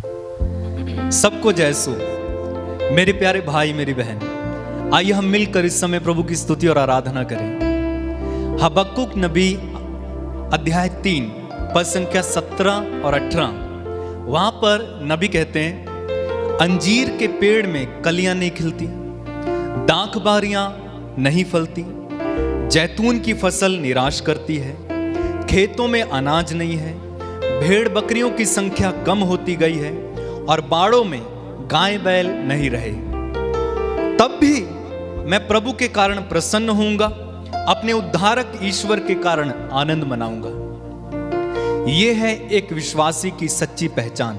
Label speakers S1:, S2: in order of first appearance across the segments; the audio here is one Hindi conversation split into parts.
S1: सबको जयसु। मेरे प्यारे भाई मेरी बहन, आइए हम मिलकर इस समय प्रभु की स्तुति और आराधना करें। हबक्कुक नबी अध्याय 3 पद संख्या 17 और 18, वहां पर नबी कहते हैं, अंजीर के पेड़ में कलियां नहीं खिलती, दाख बारियां नहीं फलती, जैतून की फसल निराश करती है, खेतों में अनाज नहीं है, भेड़ बकरियों की संख्या कम होती गई है और बाड़ों में गाय बैल नहीं रहे। तब भी मैं प्रभु के कारण प्रसन्न होऊंगा, अपने उद्धारक ईश्वर के कारण आनंद मनाऊंगा। यह है एक विश्वासी की सच्ची पहचान,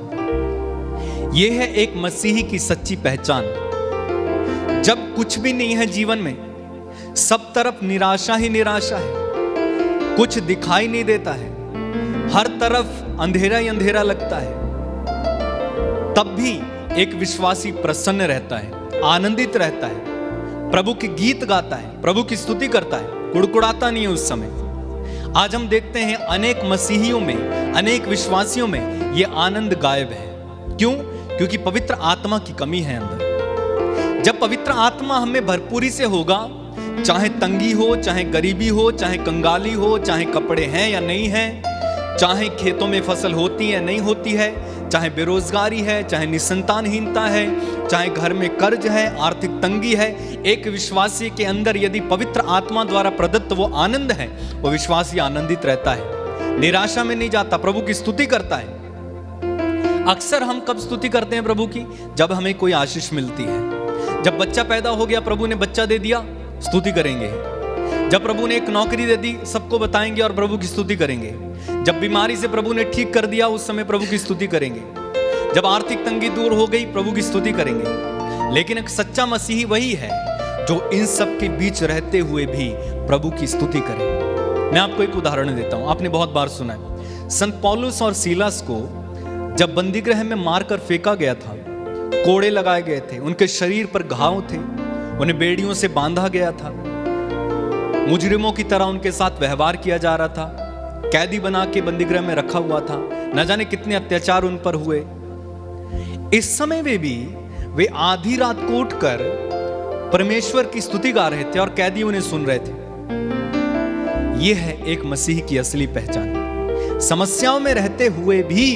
S1: यह है एक मसीही की सच्ची पहचान। जब कुछ भी नहीं है जीवन में, सब तरफ निराशा ही निराशा है, कुछ दिखाई नहीं देता है, हर तरफ अंधेरा ही अंधेरा लगता है, तब भी एक विश्वासी प्रसन्न रहता है, आनंदित रहता है, प्रभु के गीत गाता है, प्रभु की स्तुति करता है, कुड़कुड़ाता नहीं है उस समय। आज हम देखते हैं अनेक मसीहियों में, अनेक विश्वासियों में यह आनंद गायब है। क्यों? क्योंकि पवित्र आत्मा की कमी है अंदर। जब पवित्र आत्मा हमें भरपूरी से होगा, चाहे तंगी हो, चाहे गरीबी हो, चाहे कंगाली हो, चाहे कपड़े हैं या नहीं है, चाहे खेतों में फसल होती है नहीं होती है, चाहे बेरोजगारी है, चाहे निसंतानहीनता है, चाहे घर में कर्ज है, आर्थिक तंगी है, एक विश्वासी के अंदर यदि पवित्र आत्मा द्वारा प्रदत्त वो आनंद है, वो विश्वासी आनंदित रहता है, निराशा में नहीं जाता, प्रभु की स्तुति करता है। अक्सर हम कब स्तुति करते हैं प्रभु की? जब हमें कोई आशीष मिलती है। जब बच्चा पैदा हो गया, प्रभु ने बच्चा दे दिया, स्तुति करेंगे। जब प्रभु ने एक नौकरी दे दी, सबको बताएंगे और प्रभु की स्तुति करेंगे। जब बीमारी से प्रभु ने ठीक कर दिया, उस समय प्रभु की स्तुति करेंगे। जब आर्थिक तंगी दूर हो गई, प्रभु की स्तुति करेंगे। लेकिन एक सच्चा मसीही वही है जो इन सब के बीच रहते हुए भी प्रभु की स्तुति करे। मैं आपको एक उदाहरण देता हूं, आपने बहुत बार सुना है। संत पौलुस और सीलास को जब बंदीगृह में मारकर फेंका गया था, कोड़े लगाए गए थे, उनके शरीर पर घाव थे, उन्हें बेड़ियों से बांधा गया था, मुजरिमों की तरह उनके साथ व्यवहार किया जा रहा था, कैदी बना के बंदीगृह में रखा हुआ था, न जाने कितने अत्याचार उन पर हुए। इस समय में भी वे आधी रात को उठकर परमेश्वर की स्तुति गा रहे थे और कैदी उन्हें सुन रहे थे। यह है एक मसीह की असली पहचान। समस्याओं में रहते हुए भी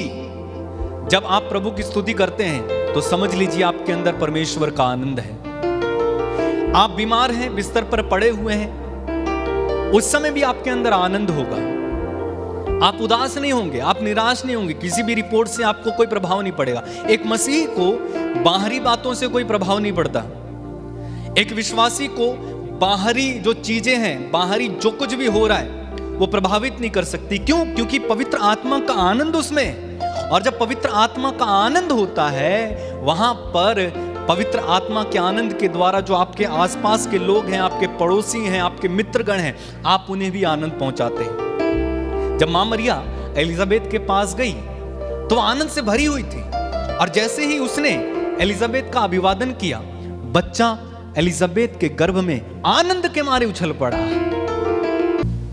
S1: जब आप प्रभु की स्तुति करते हैं तो समझ लीजिए आपके अंदर परमेश्वर का आनंद है। आप बीमार हैं, बिस्तर पर पड़े हुए हैं, उस समय भी आपके अंदर आनंद होगा। आप उदास नहीं होंगे, आप निराश नहीं होंगे, किसी भी रिपोर्ट से आपको कोई प्रभाव नहीं पड़ेगा। एक मसीह को बाहरी बातों से कोई प्रभाव नहीं पड़ता। एक विश्वासी को बाहरी जो चीजें हैं, बाहरी जो कुछ भी हो रहा है, वो प्रभावित नहीं कर सकती। क्यों? क्योंकि पवित्र आत्मा का आनंद उसमें है। और जब पवित्र आत्मा का आनंद होता है, वहां पर पवित्र आत्मा के आनंद के द्वारा जो आपके आसपास के लोग हैं, आपके पड़ोसी हैं, आपके मित्रगण हैं, आप उन्हें भी आनंद पहुंचाते हैं। जब मां मरिया एलिजाबेथ के पास गई तो आनंद से भरी हुई थी, और जैसे ही उसने एलिजाबेथ का अभिवादन किया, बच्चा एलिजाबेथ के गर्भ में आनंद के मारे उछल पड़ा।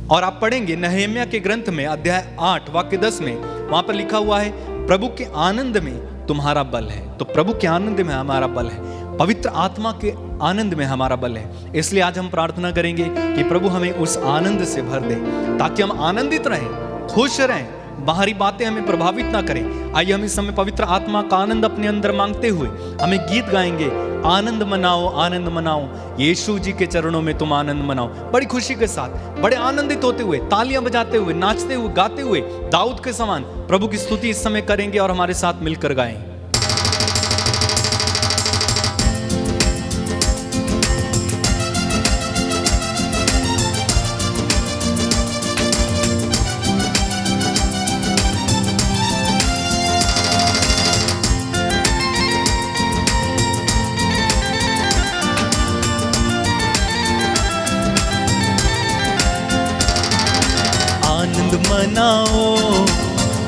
S1: और आप पढ़ेंगे नहम्याह के ग्रंथ में अध्याय 8 वाक्य 10 में, वहां पर लिखा हुआ है, प्रभु के आनंद में तुम्हारा बल है। तो प्रभु के आनंद में हमारा बल है, पवित्र आत्मा के आनंद में हमारा बल है। इसलिए आज हम प्रार्थना करेंगे कि प्रभु हमें उस आनंद से भर दे, ताकि हम आनंदित रहें, खुश रहें, बाहरी बातें हमें प्रभावित ना करें। आइए हम इस समय पवित्र आत्मा का आनंद अपने अंदर मांगते हुए हमें गीत गाएंगे, आनंद मनाओ, आनंद मनाओ, यीशु जी के चरणों में तुम आनंद मनाओ। बड़ी खुशी के साथ, बड़े आनंदित होते हुए, तालियां बजाते हुए, नाचते हुए, गाते हुए, दाऊद के समान प्रभु की स्तुति इस समय करेंगे और हमारे साथ मिलकर गाएं।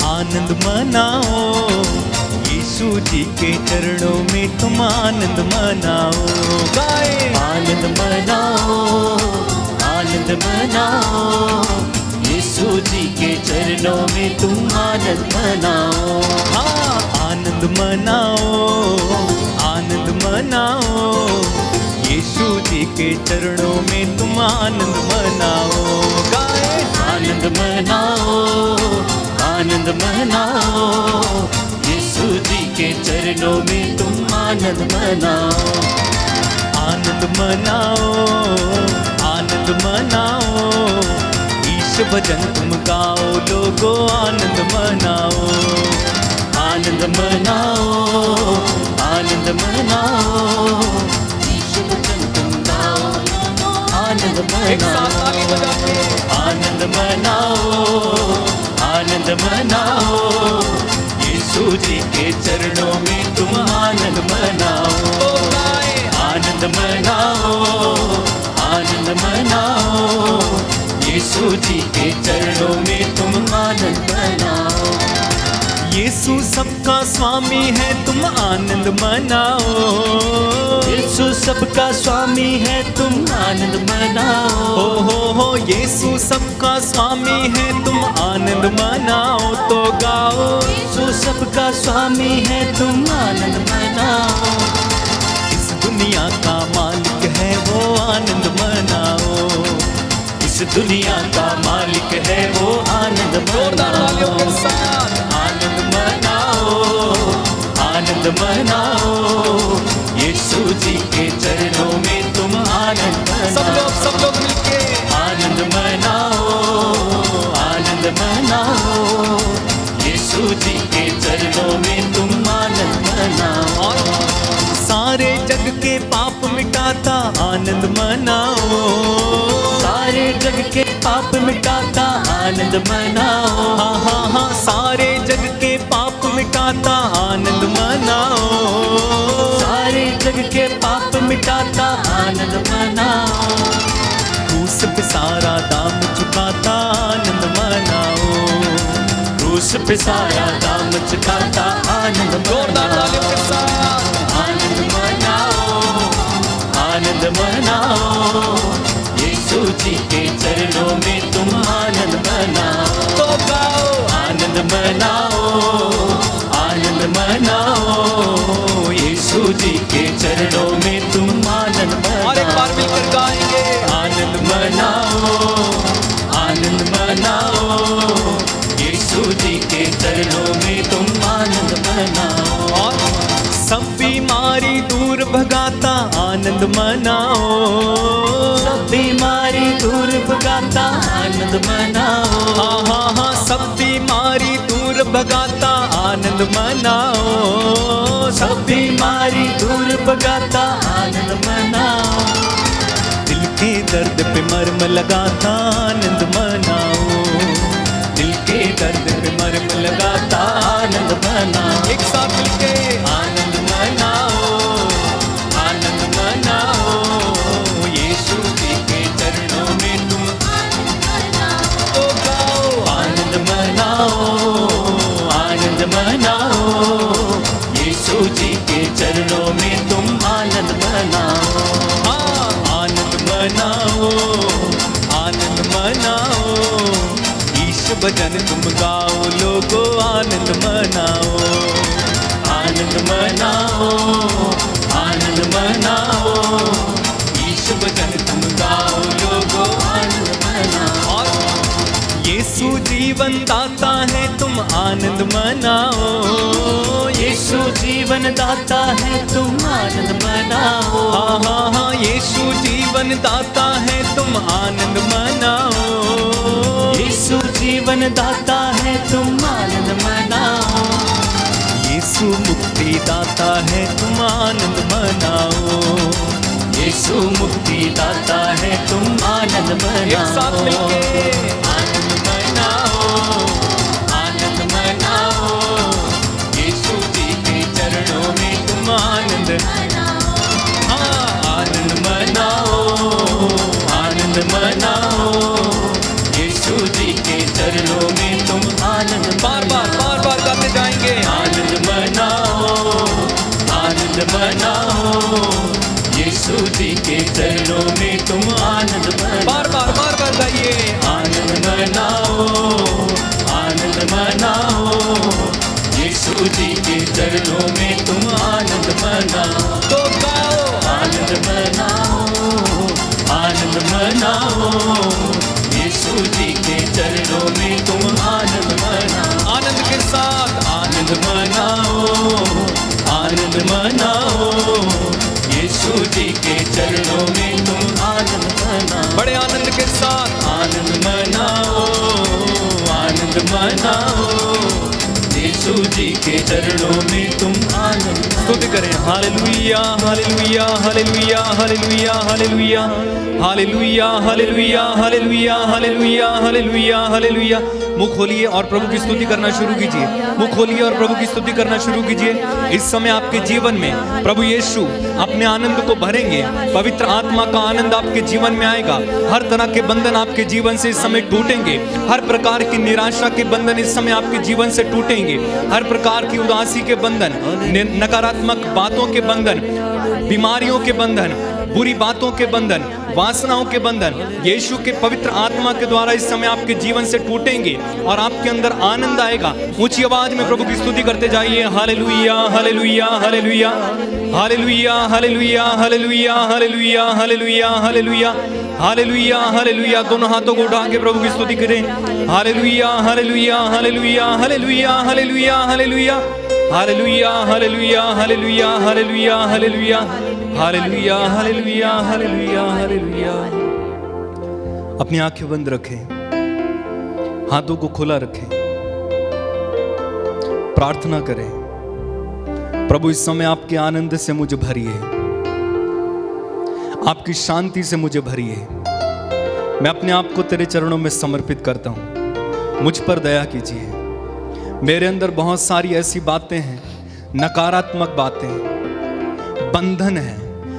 S1: आनंद मनाओ, यीशु जी के चरणों में तुम आनंद मनाओ। गाए
S2: आनंद मनाओ, आनंद मनाओ, यीशु जी के चरणों में तुम आनंद मनाओ।
S1: हाँ, आनंद मनाओ, आनंद मनाओ, यीशु जी के चरणों में तुम आनंद मनाओ। गाए
S2: आनंद मनाओ, आनंद मनाओ, यीशु जी के चरणों में तुम आनंद मनाओ।
S1: आनंद मनाओ, आनंद मनाओ, ईश भजन तुम गाओ लोगो, आनंद मनाओ।
S2: आनंद मनाओ, आनंद मनाओ, यीशु भजन तुम गाओ लोगो, आनंद मनाओ। आनंद मनाओ, आनंद मनाओ, यीशु जी के चरणों में तुम आनंद मनाओ। आनंद मनाओ, आनंद मनाओ, यीशु जी के चरणों में तुम आनंद मनाओ।
S1: यीशु सबका स्वामी है तुम आनंद मनाओ।
S2: यीशु सबका स्वामी है तुम आनंद मनाओ।
S1: हो यीशु सबका स्वामी है तुम आनंद मनाओ तो गाओ।
S2: यीशु सबका स्वामी है तुम आनंद मनाओ।
S1: इस दुनिया का मालिक है वो आनंद मनाओ।
S2: इस दुनिया का मालिक है वो आनंद मनाओ। आनंद मनाओ, आनंद मनाओ, यीशु जी के चरणों में तुम आनंद मनाओ।
S1: सब लोग मिलके
S2: आनंद मनाओ, आनंद मनाओ, यीशु जी के चरणों में तुम आनंद मनाओ।
S1: सारे जग के पाप मिटाता आनंद मनाओ।
S2: सारे जग के पाप मिटाता आनंद मनाओ।
S1: हाँ सारे जग के पाप मिटाता आनंद मनाओ।
S2: सारे जग के पाप मिटाता आनंद मनाओ।
S1: क्रूस पे सारा दाम चुकाता आनंद मनाओ।
S2: क्रूस पे सारा दाम चुकाता आनंद मनाओ। आनंद मनाओ, आनंद मनाओ, यीशु जी के चरणों में तुम आनंद मनाओ।
S1: तो गाओ
S2: आनंद मनाओ, आनंद मनाओ, यीशु जी के चरणों में तुम आनंद मनाओ।
S1: और एक बार मिलकर गाएंगे।
S2: आनंद मनाओ, आनंद मनाओ, यीशु जी के चरणों में तुम आनंद मनाओ।
S1: और सब बीमारी दूर भगाता आनंद मनाओ।
S2: सब बीमारी दूर भगाता आनंद मनाओ।
S1: हाँ सब बीमारी दूर भगाता आनंद मनाओ।
S2: सब बीमारी दूर भगाता आनंद मनाओ।
S1: दिल के दर्द पे मरहम लगाता आनंद मनाओ। दिल के दर्द पे मरहम लगाता
S2: आनंद मनाओ।
S1: एक साथ मिलके
S2: आनंद मनाओ, आनंद मनाओ,
S1: यीशु जी के चरणों में तुम तो गाओ।
S2: आनंद मनाओ, आनंद मनाओ, यीशु जी के चरणों में तुम आनंद मनाओ।
S1: हाँ आनंद मनाओ, आनंद मनाओ, ईश भजन तुम गाओ लोगो, आनंद मनाओ।
S2: आनंद मनाओ, आनंद मनाओ,
S1: ईश भजन तुम गाओ लोगो,
S2: आनंद मनाओ।
S1: और यीशु जीवन दाता है तुम आनंद मनाओ।
S2: यीशु जीवन दाता है तुम आनंद मनाओ।
S1: हाँ यीशु जीवन दाता है तुम आनंद मनाओ।
S2: यीशु जीवन दाता है तुम आनंद मनाओ।
S1: यीशु मुक्ति दाता है तुम आनंद मनाओ।
S2: यीशु मुक्ति दाता है तुम आनंद
S1: एक साथ
S2: मनाओ।
S1: मिलके
S2: आनंद मनाओ, आनंद मनाओ,
S1: यीशु जी के चरणों में तुम आनंद हाँ आनंद
S2: मनाओ, आनंद मनाओ, यीशु जी के चरणों में तुम आनंद
S1: बार बार गाते जाएंगे।
S2: आनंद मनाओ, आनंद मनाओ, यीशु जी के चरणों में तुम आनंद मनाओ।
S1: बार बार गाइए।
S2: आनंद मनाओ, चरणों में तुम आनंद मनाओ।
S1: तो गाओ
S2: आनंद मनाओ, आनंद मनाओ, यीशु जी के चरणों में तुम आनंद मनाओ।
S1: आनंद के साथ
S2: आनंद मनाओ, आनंद मनाओ, यीशु जी के चरणों में तुम आनंद मनाओ।
S1: बड़े आनंद के साथ
S2: आनंद मनाओ, आनंद मनाओ, यीशु जी के चरणों में तुम आनंद मनाओ।
S1: स्तुति करें। Hallelujah hallelujah hallelujah hallelujah hallelujah hallelujah hallelujah hallelujah hallelujah hallelujah hallelujah. मुख खोलिए और प्रभु की स्तुति करना शुरू कीजिए। मुख खोलिए और प्रभु की स्तुति करना शुरू कीजिए। इस समय आपके जीवन में प्रभु यीशु अपने आनंद को भरेंगे। पवित्र आत्मा का आनंद आपके जीवन में आएगा। हर तरह के बंधन आपके जीवन से इस समय टूटेंगे। हर प्रकार की निराशा के बंधन इस समय आपके जीवन से टूटेंगे। हर प्रकार की उदासी के बंधन, नकारात्मक बातों के बंधन, बीमारियों के बंधन, बुरी बातों के बंधन, वासनाओं के बंधन यीशु के पवित्र आत्मा के द्वारा इस समय आपके जीवन से टूटेंगे और आपके अंदर आनंद आएगा। ऊंची आवाज में प्रभु की स्तुति करते जाइए। Hallelujah hallelujah hallelujah hallelujah hallelujah hallelujah hallelujah hallelujah hallelujah hallelujah hallelujah. दोनों हाथों को उठा के प्रभु की स्तुति करें। Hallelujah hallelujah hallelujah hallelujah hallelujah hallelujah hallelujah hallelujah hallelujah hallelujah hallelujah hallelujah hallelujah hallelujah hallelujah. अपनी आंखें बंद रखें, हाथों को खुला रखें, प्रार्थना करें। प्रभु इस समय आपके आनंद से मुझे भरिए, आपकी शांति से मुझे भरिए। मैं अपने आप को तेरे चरणों में समर्पित करता हूं। मुझ पर दया कीजिए। मेरे अंदर बहुत सारी ऐसी बातें हैं, नकारात्मक बातें, बंधन है,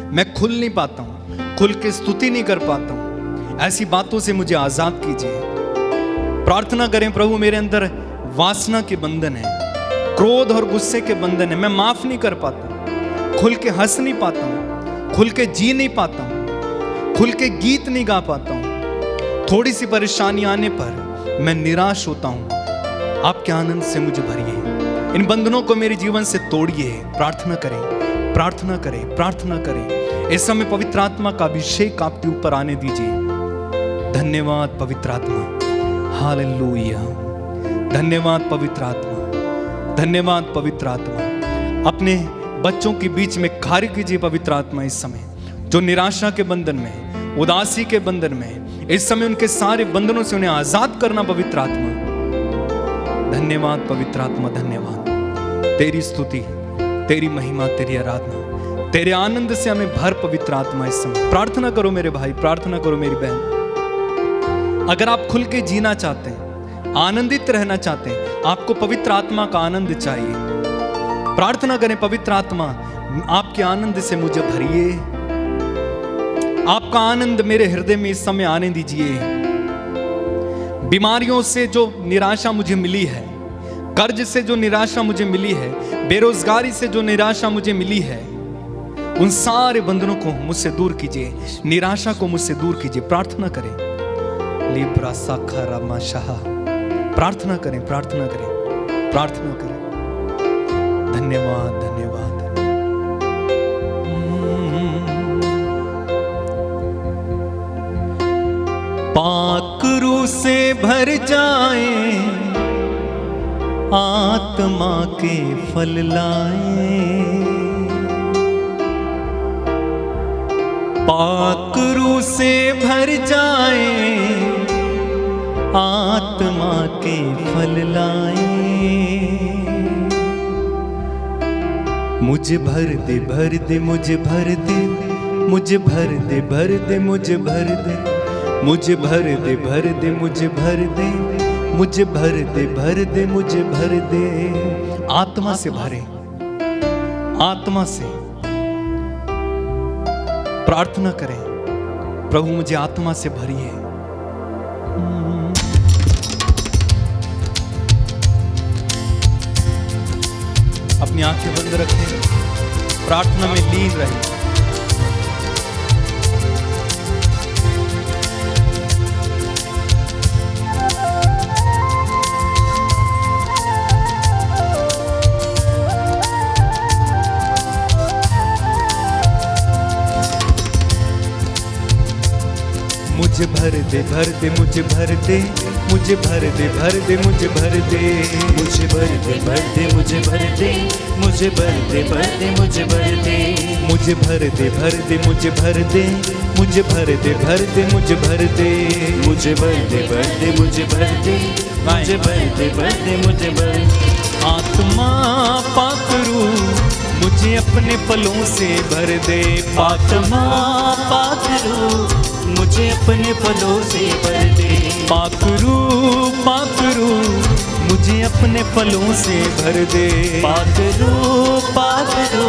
S1: मैं खुल नहीं पाता हूं, खुल के स्तुति नहीं कर पाता हूं। ऐसी बातों से मुझे आजाद कीजिए। प्रार्थना करें, प्रभु मेरे अंदर वासना के बंधन है, क्रोध और गुस्से के बंधन है, मैं माफ नहीं कर पाता, खुल के हंस नहीं पाता हूं, खुल के जी नहीं पाता हूं, खुल के गीत नहीं गा पाता हूं। थोड़ी सी परेशानी आने पर मैं निराश होता हूं। आपके आनंद से मुझे भरिए। इन बंधनों को मेरे जीवन से तोड़िए। प्रार्थना करें, प्रार्थना करें, प्रार्थना करें। इस समय पवित्र आत्मा का अभिषेक आपके ऊपर आने दीजिए। धन्यवाद पवित्र आत्मा। हालेलुया। धन्यवाद पवित्र आत्मा, धन्यवाद पवित्र आत्मा। अपने बच्चों के बीच में कार्य कीजिए पवित्र आत्मा। इस समय जो निराशा के बंधन में, उदासी के बंधन में, इस समय उनके सारे बंधनों से उन्हें आजाद करना पवित्र आत्मा। धन्यवाद पवित्र आत्मा, धन्यवाद। तेरी स्तुति, तेरी महिमा, तेरी आराधना, तेरे आनंद से हमें भर पवित्र आत्मा। इस समय प्रार्थना करो मेरे भाई, प्रार्थना करो मेरी बहन। अगर आप खुल के जीना चाहते हैं, आनंदित रहना चाहते हैं, आपको पवित्र आत्मा का आनंद चाहिए, प्रार्थना करें, पवित्र आत्मा आपके आनंद से मुझे भरिए। आपका आनंद मेरे हृदय में इस समय आने दीजिए। बीमारियों से जो निराशा मुझे मिली है, कर्ज से जो निराशा मुझे मिली है, बेरोजगारी से जो निराशा मुझे मिली है, उन सारे बंधनों को मुझसे दूर कीजिए, निराशा को मुझसे दूर कीजिए। प्रार्थना करें। लिब्रा साखा रामा शाह। प्रार्थना करें, प्रार्थना करें, प्रार्थना करें। धन्यवाद, धन्यवाद।
S2: पाक रूह से भर जाए, आत्मा के फल लाए। पाक रूह से भर जाए, आत्मा के फल लाए। मुझे भर दे, भर दे, मुझे भर दे, मुझे भर दे, भर दे, मुझे भर दे, मुझे भर दे, भर दे, मुझे भर दे, मुझे भर दे, भर दे, मुझे भर दे। आत्मा से भरे, आत्मा से प्रार्थना करें, प्रभु मुझे आत्मा से भरिए। अपनी आंखें बंद रखें, प्रार्थना में लीन रहें। मुझे भर दे भर दे मुझे भर दे, मुझे भर दे भर दे मुझे भर दे,
S3: मुझे भर दे भर दे मुझे भर दे, मुझे भर दे भर दे मुझे भर दे,
S2: मुझे भर दे भर दे मुझे भर दे, मुझे भर दे भर दे मुझे भर दे,
S3: मुझे भर दे भर दे मुझे भर दे, मुझे भर दे भर दे मुझे भर दे।
S2: आत्मा पाकरू मुझे अपने फलों से भर दे,
S3: आत्मा पाकरू मुझे अपने फलों से भर दे,
S2: पाकरू पाकरू मुझे अपने फलों से भर दे,
S3: पाकरू पाकरू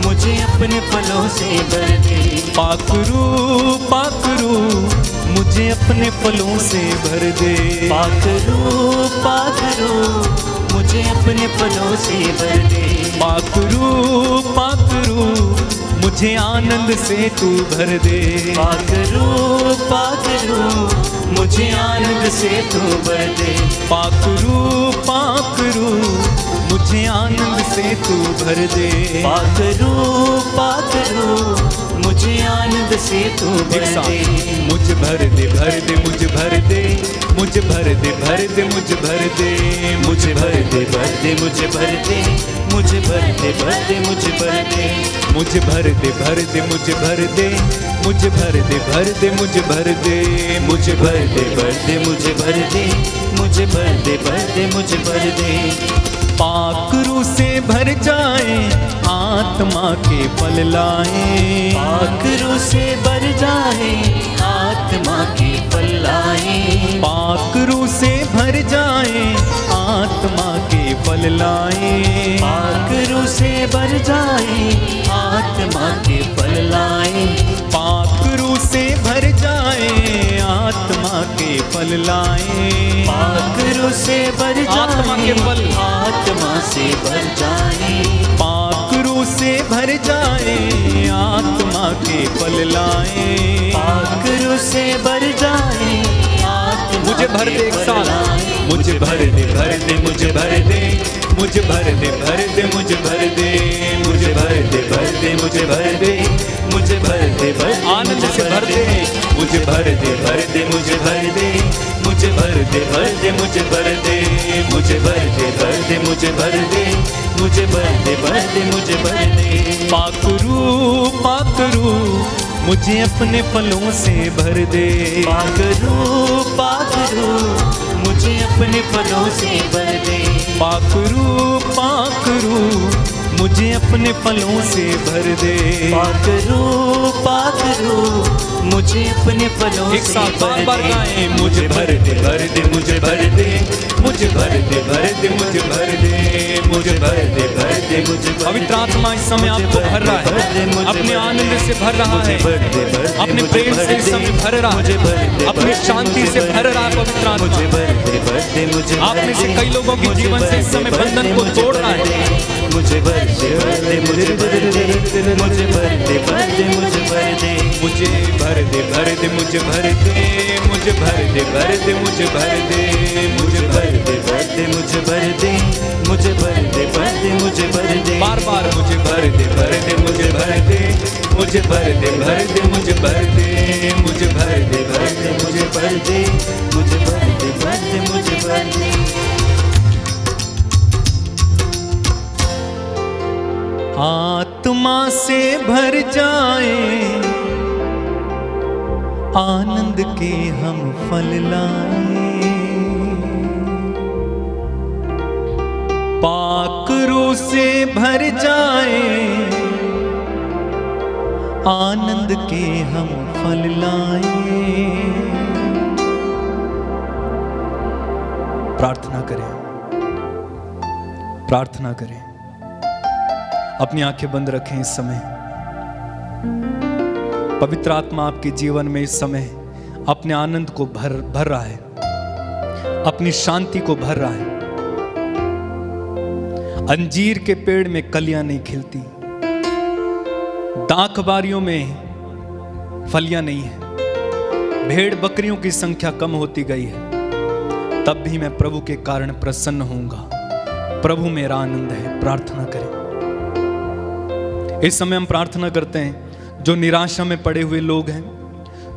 S3: मुझे अपने फलों से भर दे,
S2: पाकरू पाकरू मुझे अपने फलों से भर दे,
S3: पाकरू पाकरू मुझे अपने फलों से भर दे,
S2: पाकरू पाकरू मुझे आनंद से तू भर दे,
S3: पाकरू पाकरू मुझे आनंद से तू भर दे,
S2: पाकरू पाकरू मुझे आनंद से तू भर दे,
S3: पाकरू पाकरू मुझे आनंद से तू
S2: एक
S3: भर
S2: साथ
S3: दे,
S2: मुझे भर दे भर दे मुझे भर दे, मुझे भर दे भर दे मुझे भर दे,
S3: मुझे भर दे भर दे मुझे भर दे, मुझे भर दे भर दे मुझे भर दे,
S2: मुझे भर दे भर दे मुझे भर दे, मुझे भर दे भर दे मुझे भर दे,
S3: मुझे भर दे भर दे मुझे भर दे, मुझे भर दे भर दे मुझे भर दे।
S2: पाकरू से भर जाए आत्मा के फल लाए,
S3: पाकरू से भर जाए आत्मा के फल लाए,
S2: पाकरू से भर जाए आत्मा के फल लाए,
S3: पाकरू से भर जाए आत्मा के फल लाए,
S2: पाकरू से भर जाए आत्मा के फल लाए,
S3: पाकरू से भर
S2: आत्मा के
S3: जाए
S2: फल,
S3: आत्मा से भर जाए,
S2: पाकरू से भर जाए आत्मा के फल लाए,
S3: पाकरू से भर जाए आत्मा
S2: मुझे भर दे एक
S3: के फल
S2: साथ,
S3: लाए।
S2: मुझे भर दे भर दे मुझे भर दे, मुझे भर दे भर दे मुझे भर दे, मुझे भर दे भर दे मुझे भर दे, मुझे भर दे भर दे
S1: आनंद से भर दे,
S2: मुझे भर दे भर दे मुझे भर दे, मुझे भर दे भर दे मुझे भर दे, मुझे भर दे भर दे मुझे भर दे, मुझे भर दे भर दे मुझे भर दे। पाकरू पाकरू मुझे अपने फलों से भर दे,
S3: पाकरू पाकरू मुझे अपने फलों से भर दे,
S2: पाकरू पाकरू मुझे अपने फलों से भर दे,
S3: पाकरू पाकरू मुझे अपने फलों
S2: एक
S3: से
S2: साथ
S3: भर
S2: बार
S3: दे,
S2: गाएं, मुझे भर दे भर दे मुझे भर दे, मुझे भर दे भर दे मुझे भर दे, मुझे भर दे भर दे मुझे भर दे।
S1: पवित्र आत्मा इस समय आपको भर रहा है, अपने आनंद से भर रहा है, अपने प्रेम से इस समय भर रहा है, अपनी शांति से भर रहा है। पवित्र आत्मा आप में से कई लोगों के जीवन से इस समय बंधन को तोड़ रहा है।
S3: मुझे भर दे मुझे भर दे, मुझे भर दे भर दे मुझे भर दे,
S2: मुझे भर दे भर दे मुझे भर दे, मुझे भर दे भर दे मुझे भर दे, मुझे भर दे
S3: भर दे मुझे भर दे, मुझे भर दे भर दे मुझे भर दे,
S2: बार बार मुझे भर दे भर दे मुझे भर दे, मुझे भर दे भर दे मुझे भर दे, मुझे भर दे भर दे मुझे भर दे,
S3: मुझे भर दे भर दे मुझे भर दे।
S2: आत्मा से भर जाए आनंद के हम फल लाए, पाकरू से भर जाए आनंद के हम फल लाए। प्रार्थना करें, प्रार्थना करें, अपनी आंखें बंद रखें। इस समय पवित्र आत्मा आपके जीवन में इस समय अपने आनंद को भर रहा है, अपनी शांति को भर रहा है। अंजीर के पेड़ में कलियां नहीं खिलती, दाख बारियों में फलियां नहीं है, भेड़ बकरियों की संख्या कम होती गई है, तब भी मैं प्रभु के कारण प्रसन्न होऊंगा। प्रभु मेरा आनंद है। प्रार्थना करें। इस समय हम प्रार्थना करते हैं जो निराशा में पड़े हुए लोग हैं,